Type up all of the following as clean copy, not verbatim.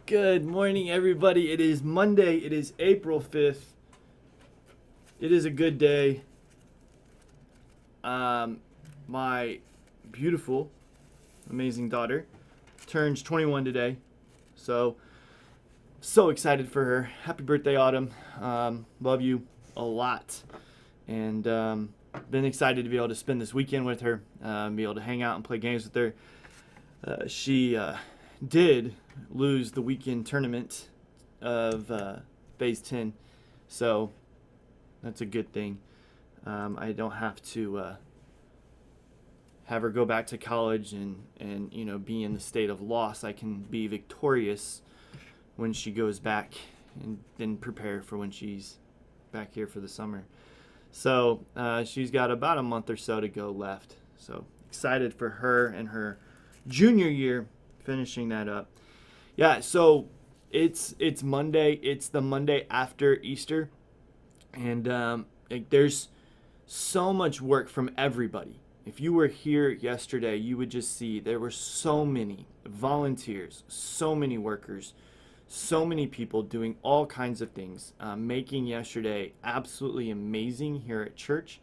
Good morning, everybody. It is Monday. It is April 5th. It is a good day. My beautiful, amazing daughter turns 21 today. So excited for her. Happy birthday, Autumn. Love you a lot. And been excited to be able to spend this weekend with her, be able to hang out and play games with her. She did lose the weekend tournament of Phase 10, so that's a good thing. I don't have to have her go back to college and be in the state of loss. I can be victorious when she goes back and then prepare for when she's back here for the summer. So she's got about a month or so to go left. So excited for her and her junior year, finishing that up. Yeah, so it's Monday. It's the Monday after Easter, and there's so much work from everybody. If you were here yesterday, you would just see there were so many volunteers, so many workers, so many people doing all kinds of things, making yesterday absolutely amazing here at church.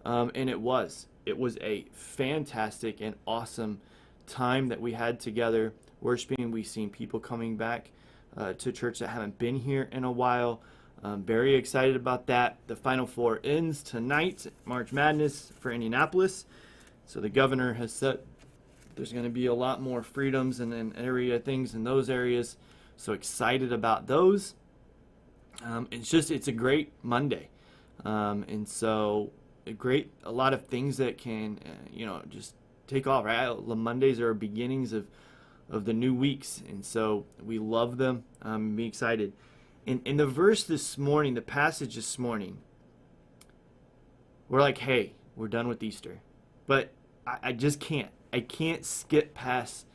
And it was a fantastic and awesome time that we had together worshiping. We've seen people coming back to church that haven't been here in a while. Very excited about that. The Final Four ends tonight, March Madness for Indianapolis. So the governor has said there's going to be a lot more freedoms and area things in those areas. So excited about those. It's a great Monday. And so a lot of things that can, just take off, right? The Mondays are beginnings of the new weeks. And so we love them. Be excited. In the verse this morning, the passage this morning, we're like, hey, we're done with Easter. But I just can't. I can't skip past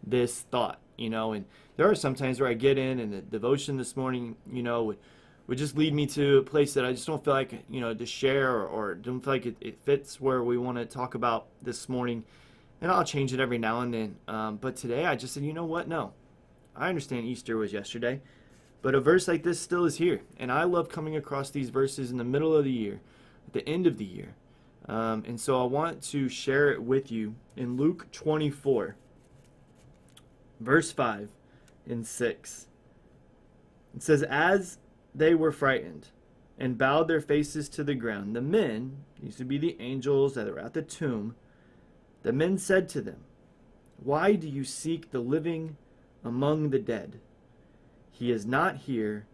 this thought, and there are some times where I get in and the devotion this morning, would just lead me to a place that I just don't feel like, to share or don't feel like it fits where we want to talk about this morning. And I'll change it every now and then. But today I just said, you know what? No, I understand Easter was yesterday, but a verse like this still is here. And I love coming across these verses in the middle of the year, at the end of the year. And so I want to share it with you in Luke 24, verse 5 and 6. It says, as they were frightened and bowed their faces to the ground, the men, these would be the angels that were at the tomb, the men said to them, why do you seek the living among the dead? He is not here,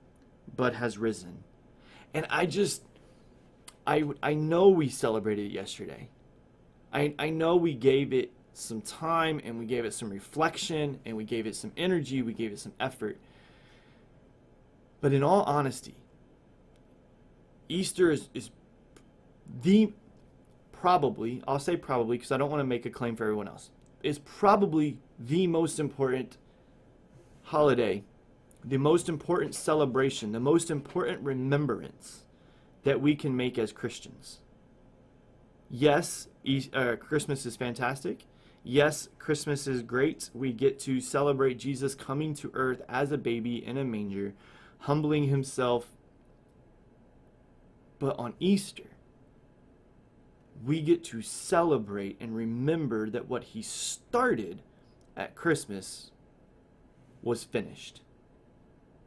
but has risen. And I know we celebrated it yesterday. I know we gave it some time and we gave it some reflection and we gave it some energy, we gave it some effort. But in all honesty, Easter is probably, I'll say probably because I don't want to make a claim for everyone else, is probably the most important holiday, the most important celebration, the most important remembrance that we can make as Christians. Yes, Christmas is fantastic. Yes, Christmas is great. We get to celebrate Jesus coming to earth as a baby in a manger, humbling himself. But on Easter, we get to celebrate and remember that what he started at Christmas was finished.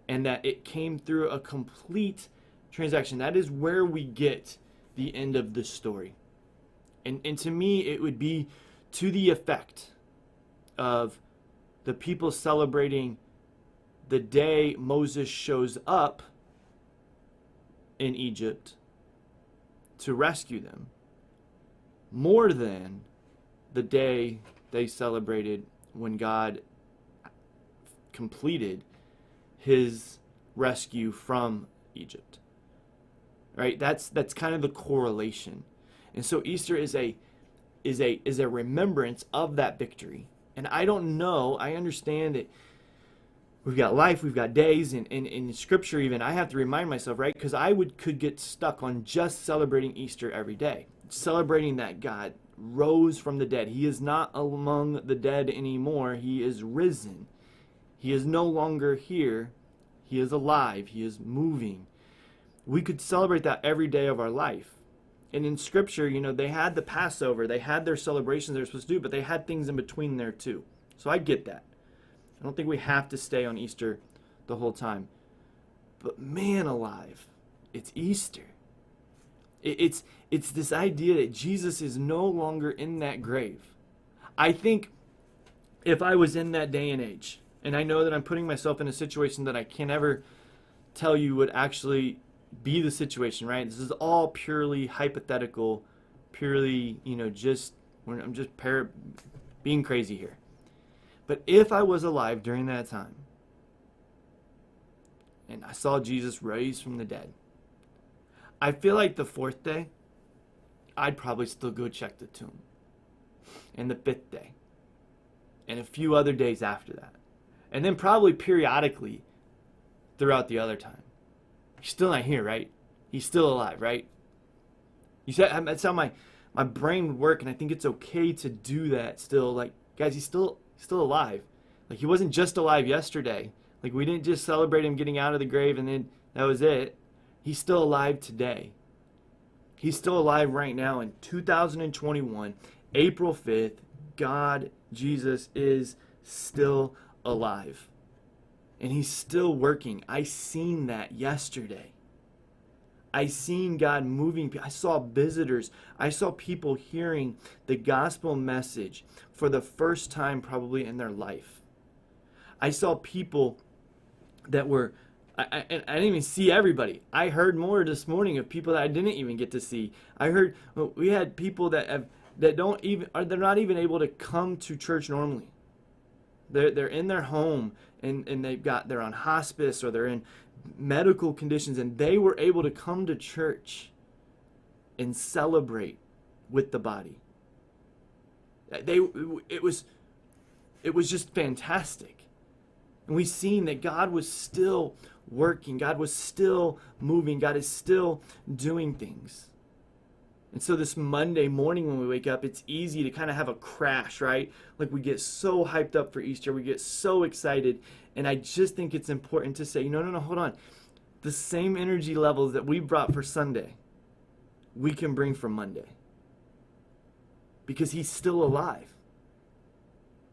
And that it came through a complete transaction. That is where we get the end of the story. And to me, it would be to the effect of the people celebrating the day Moses shows up in Egypt to rescue them, more than the day they celebrated when God completed his rescue from Egypt. Right? That's kind of the correlation. And so Easter is a remembrance of that victory. And I don't know, I understand that we've got life, we've got days, and in Scripture even, I have to remind myself, right? Because could get stuck on just celebrating Easter every day. Celebrating that God rose from the dead. He is not among the dead anymore. He is risen. He is no longer here. He is alive. He is moving. We could celebrate that every day of our life. And in Scripture, they had the Passover. They had their celebrations they were supposed to do, but they had things in between there too. So I get that. I don't think we have to stay on Easter the whole time. But man alive, it's Easter. It's this idea that Jesus is no longer in that grave. I think if I was in that day and age, and I know that I'm putting myself in a situation that I can never tell you would actually be the situation, right? This is all purely hypothetical, purely, I'm just being crazy here. But if I was alive during that time, and I saw Jesus raised from the dead, I feel like the fourth day, I'd probably still go check the tomb. And the fifth day. And a few other days after that. And then probably periodically throughout the other time. He's still not here, right? He's still alive, right? You said that's how my brain would work, and I think it's okay to do that still. Like, guys, he's still alive. Like, he wasn't just alive yesterday. Like, we didn't just celebrate him getting out of the grave and then that was it. He's still alive today. He's still alive right now in 2021, April 5th. God, Jesus, is still alive. And he's still working. I seen that yesterday. I seen God moving. I saw visitors. I saw people hearing the gospel message for the first time probably in their life. I saw people that were, I didn't even see everybody. I heard more this morning of people that I didn't even get to see. We had people they're not even able to come to church normally. They're in their home and they're on hospice or they're in medical conditions, and they were able to come to church and celebrate with the body. It was just fantastic. And we've seen that God was still working. God was still moving. God is still doing things. And so this Monday morning when we wake up, it's easy to kind of have a crash, right? Like we get so hyped up for Easter. We get so excited. And I just think it's important to say, no, hold on. The same energy levels that we brought for Sunday, we can bring for Monday. Because he's still alive.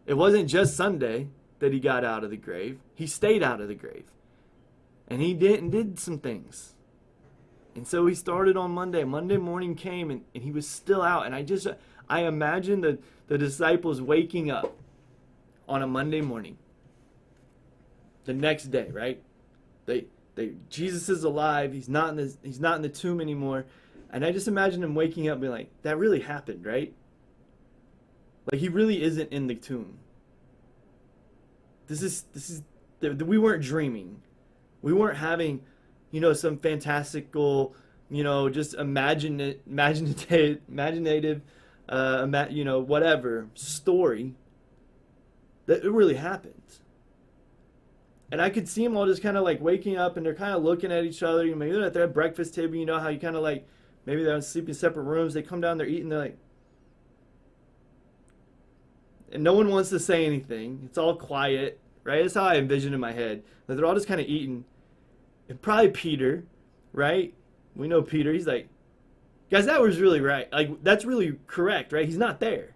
It wasn't just Sunday that he got out of the grave. He stayed out of the grave. And he did some things. And so he started on Monday. Monday morning came and he was still out. And I imagine the disciples waking up on a Monday morning. The next day, right? Jesus is alive. He's not in the tomb anymore. And I just imagine him waking up and being like, that really happened, right? Like he really isn't in the tomb. We weren't dreaming. We weren't having, some fantastical, just imaginative, whatever story. That it really happened. And I could see them all just kind of like waking up and they're kind of looking at each other. Maybe they're at their breakfast table, how you kind of like, maybe they're sleeping in separate rooms. They come down, they're eating, they're like, and no one wants to say anything. It's all quiet, right? That's how I envision in my head. That they're all just kind of eating. And probably Peter, right? We know Peter. He's like, guys, that was really right. Like, that's really correct, right? He's not there.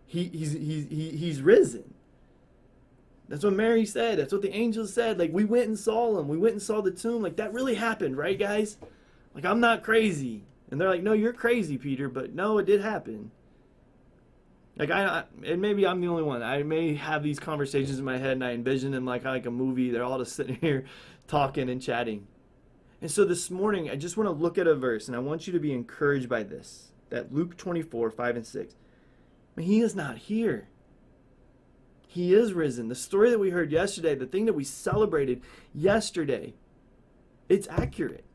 He's risen. That's what Mary said. That's what the angels said. Like, we went and saw him. We went and saw the tomb. Like, that really happened, right, guys? Like, I'm not crazy. And they're like, no, you're crazy, Peter. But no, it did happen. Like, and maybe I'm the only one. I may have these conversations in my head and I envision them like a movie. They're all just sitting here talking and chatting. And so this morning, I just want to look at a verse and I want you to be encouraged by this. That Luke 24, 5 and 6. I mean, he is not here. He is risen. The story that we heard yesterday, the thing that we celebrated yesterday, it's accurate.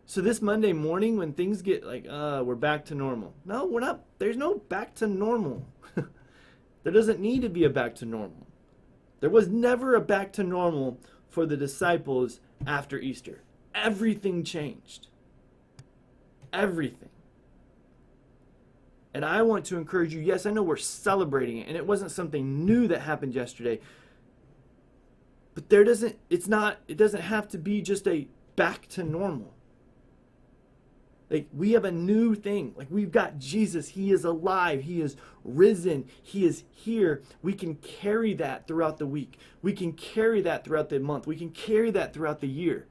So this Monday morning when things get like, we're back to normal. No, we're not. There's no back to normal. There doesn't need to be a back to normal. There was never a back to normal for the disciples after Easter. Everything changed. Everything. And I want to encourage you. Yes, I know we're celebrating it, and it wasn't something new that happened yesterday. But it doesn't have to be just a back to normal. Like, we have a new thing. Like, we've got Jesus. He is alive. He is risen. He is here. We can carry that throughout the week. We can carry that throughout the month. We can carry that throughout the year.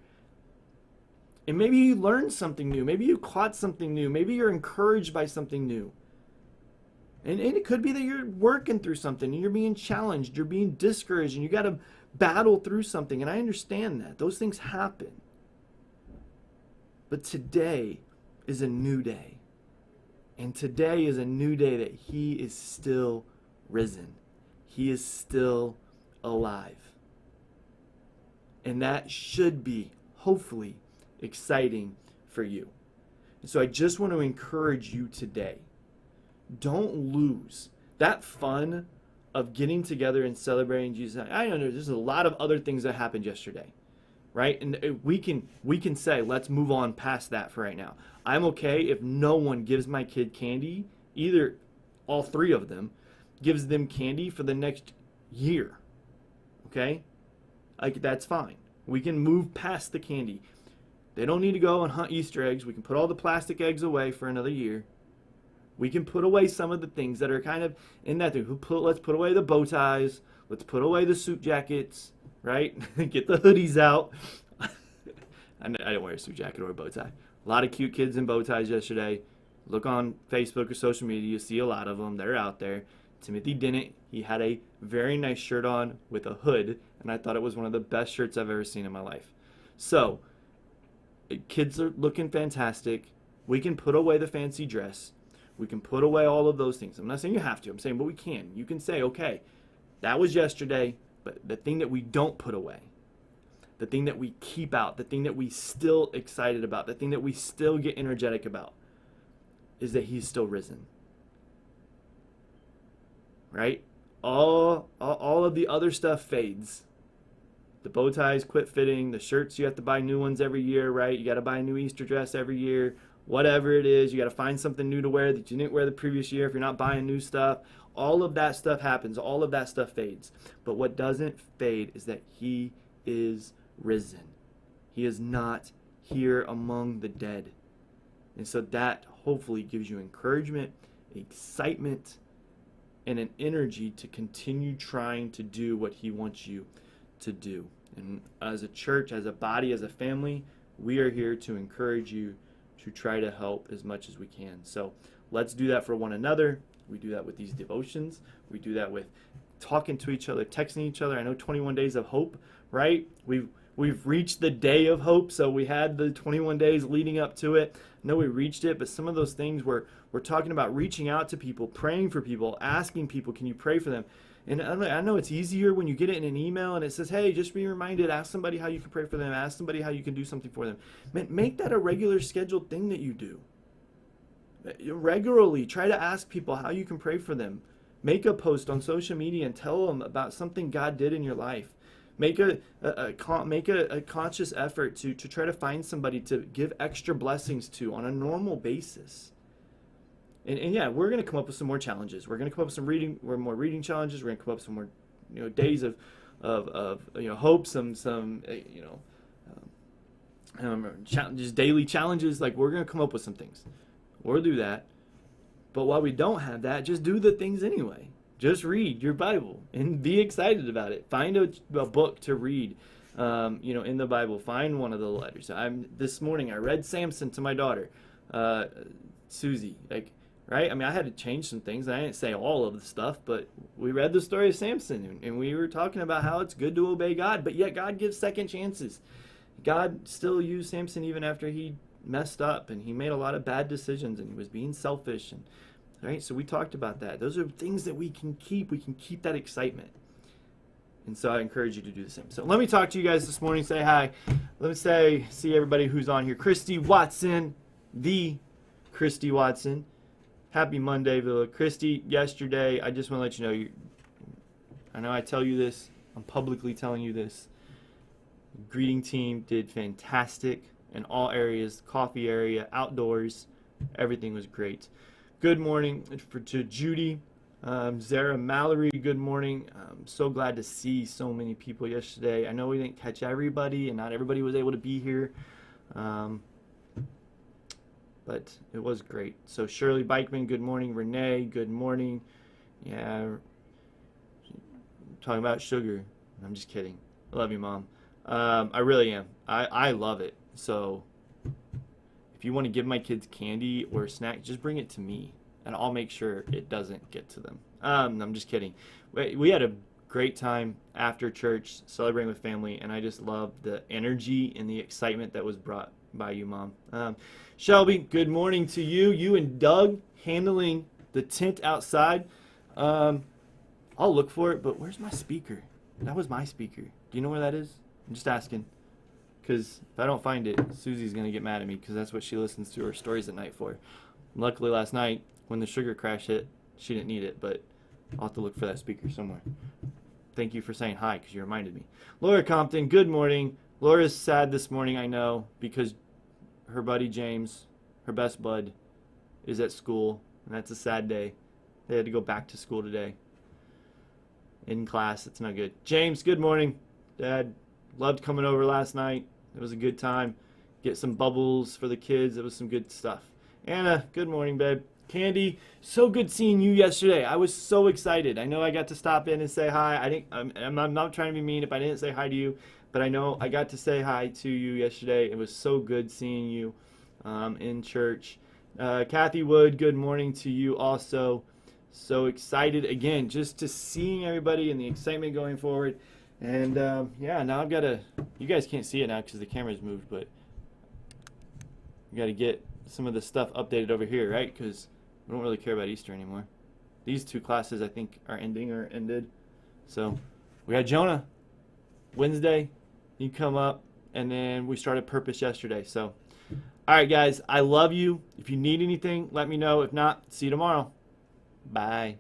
And maybe you learned something new. Maybe you caught something new. Maybe you're encouraged by something new. And it could be that you're working through something and you're being challenged. You're being discouraged and you got to battle through something. And I understand that. Those things happen. But today is a new day. And today is a new day that he is still risen. He is still alive. And that should be, hopefully, exciting for you. And so I just want to encourage you today. Don't lose that fun of getting together and celebrating Jesus. I know there's a lot of other things that happened yesterday, right? And we can say, let's move on past that for right now. I'm okay if no one gives my kid candy, either all three of them, gives them candy for the next year. Okay? Like, that's fine. We can move past the candy. They don't need to go and hunt Easter eggs. We can put all the plastic eggs away for another year. We can put away some of the things that are kind of in that thing. Let's put away the bow ties. Let's put away the suit jackets, right? Get the hoodies out. I didn't wear a suit jacket or a bow tie. A lot of cute kids in bow ties yesterday. Look on Facebook or social media. You see a lot of them. They're out there. Timothy didn't. He had a very nice shirt on with a hood, and I thought it was one of the best shirts I've ever seen in my life. So, kids are looking fantastic. We can put away the fancy dress. We can put away all of those things. I'm not saying you have to. I'm saying, but we can. You can say, okay, that was yesterday, but the thing that we don't put away, the thing that we keep out, the thing that we still excited about, the thing that we still get energetic about is that he's still risen. Right? All of the other stuff fades. The bow ties quit fitting. The shirts, you have to buy new ones every year, right? You got to buy a new Easter dress every year. Whatever it is, you got to find something new to wear that you didn't wear the previous year if you're not buying new stuff. All of that stuff happens. All of that stuff fades. But what doesn't fade is that he is risen. He is not here among the dead. And so that hopefully gives you encouragement, excitement, and an energy to continue trying to do what he wants you to do. And as a church, as a body, as a family, we are here to encourage you to try to help as much as we can. So let's do that for one another. We do that with these devotions. We do that with talking to each other, texting each other. I know 21 days of hope, right? We've reached the day of hope, so we had the 21 days leading up to it. I know we reached it, but some of those things we're talking about reaching out to people, praying for people, asking people, can you pray for them? And I know it's easier when you get it in an email and it says, hey, just be reminded, ask somebody how you can pray for them, ask somebody how you can do something for them. Make that a regular scheduled thing that you do. Regularly, try to ask people how you can pray for them. Make a post on social media and tell them about something God did in your life. Make a conscious effort to try to find somebody to give extra blessings to on a normal basis. And yeah, we're going to come up with some more challenges. We're going to come up with some more reading challenges. We're going to come up with some more, days of hope, just daily challenges. Like, we're going to come up with some things. We'll do that. But while we don't have that, just do the things anyway. Just read your Bible and be excited about it. Find a book to read, in the Bible. Find one of the letters. This morning I read Samson to my daughter, Susie. Right? I mean, I had to change some things. I didn't say all of the stuff, but we read the story of Samson, and we were talking about how it's good to obey God, but yet God gives second chances. God still used Samson even after he messed up, and he made a lot of bad decisions, and he was being selfish. And right? So we talked about that. Those are things that we can keep. We can keep that excitement. And so I encourage you to do the same. So let me talk to you guys this morning. Say hi. Let me see everybody who's on here. Christy Watson, the Christy Watson. Happy Monday, Villa. Christy, yesterday, I just want to let you know, I know I tell you this, I'm publicly telling you this. The greeting team did fantastic in all areas, coffee area, outdoors, everything was great. Good morning to Judy. Zara Mallory, good morning. I'm so glad to see so many people yesterday. I know we didn't catch everybody and not everybody was able to be here, but it was great. So Shirley Bikeman, good morning. Renee, good morning. Yeah, talking about sugar. I'm just kidding. I love you, Mom. I really am. I love it. So if you want to give my kids candy or a snack, just bring it to me, and I'll make sure it doesn't get to them. I'm just kidding. We had a great time after church celebrating with family, and I just love the energy and the excitement that was brought by you, Mom. Shelby, good morning to you. You and Doug handling the tent outside. I'll look for it, but where's my speaker? That was my speaker. Do you know where that is? I'm just asking. Because if I don't find it, Susie's going to get mad at me because that's what she listens to her stories at night for. Luckily last night, when the sugar crash hit, she didn't need it, but I'll have to look for that speaker somewhere. Thank you for saying hi because you reminded me. Laura Compton, good morning. Laura's sad this morning, I know, because her buddy James, her best bud, is at school, and that's a sad day. They had to go back to school today. In class, it's not good. James, good morning. Dad, loved coming over last night. It was a good time. Get some bubbles for the kids. It was some good stuff. Anna, good morning, babe. Candy, so good seeing you yesterday. I was so excited. I know I got to stop in and say hi. I'm not trying to be mean if I didn't say hi to you, but I know I got to say hi to you yesterday. It was so good seeing you in church. Kathy Wood, good morning to you also. So excited again just to seeing everybody and the excitement going forward. And yeah, now I've got to, you guys can't see it now because the camera's moved, but we got to get some of the stuff updated over here, right? Because we don't really care about Easter anymore. These two classes I think are ending or ended. So we got Jonah Wednesday. You come up, and then we started Purpose yesterday. So all right, guys, I love you. If you need anything, let me know. If not, see you tomorrow. Bye.